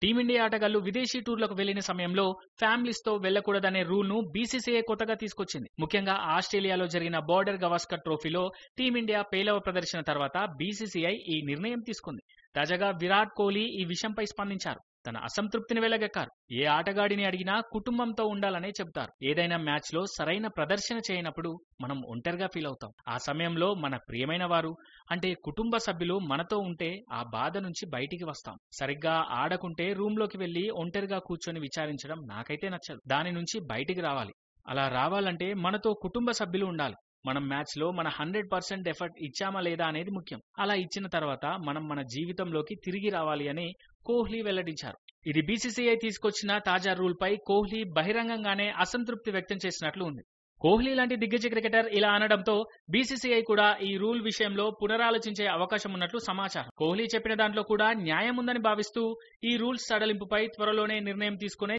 Team India ఆటగాళ్లు విదేశీ టూర్లకు వెళ్లిన సమయంలో ఫ్యామిలీస్తో వెళ్లకూడదనే రూల్ను బీసీసీఐ కొత్తగా తీసుకొచ్చింది. ముఖ్యంగా ఆస్ట్రేలియాలో జరిగిన బోర్డర్ గవాస్కర్ ట్రోఫీలో టీమిండియా పేలవ ప్రదర్శన తర్వాత బీసీసీఐ ఈ నిర్ణయం తీసుకుంది. తాజాగా విరాట్ కోహ్లీ ఈ విషయంపై స్పందించారు. తన అసంతృప్తిని వెళ్లగక్కారు. ఏ ఆటగాడిని అడిగినా కుటుంబంతో ఉండాలనే చెబుతారు. ఏదైనా మ్యాచ్ లో సరైన ప్రదర్శన చేయనప్పుడు మనం ఒంటరిగా ఫీల్ అవుతాం. ఆ సమయంలో మన ప్రియమైన వారు అంటే కుటుంబ సభ్యులు మనతో ఉంటే ఆ బాధ నుంచి బయటికి వస్తాం. సరిగ్గా ఆడకుంటే రూమ్ లోకి వెళ్లి ఒంటరిగా కూర్చొని విచారించడం నాకైతే నచ్చదు. దాని నుంచి బయటికి రావాలి. అలా రావాలంటే మనతో కుటుంబ సభ్యులు ఉండాలి. మనం మ్యాచ్ లో మన 100% ఎఫర్ట్ ఇచ్చామా లేదా అనేది ముఖ్యం. అలా ఇచ్చిన తర్వాత మనం మన జీవితంలోకి తిరిగి రావాలి అని కోహ్లీ వెల్లడించారు. ఇది బీసీసీఐ తీసుకొచ్చిన తాజా రూల్ పై కోహ్లీ బహిరంగంగానే అసంతృప్తి వ్యక్తం చేసినట్లు ఉంది. కోహ్లీ లాంటి దిగ్గజ క్రికెటర్ ఇలా అనడంతో బీసీసీఐ కూడా ఈ రూల్ విషయంలో పునరాలోచించే అవకాశం ఉన్నట్లు సమాచారం. కోహ్లీ చెప్పిన దాంట్లో కూడా న్యాయం ఉందని భావిస్తూ ఈ రూల్స్ సడలింపుపై త్వరలోనే నిర్ణయం తీసుకునే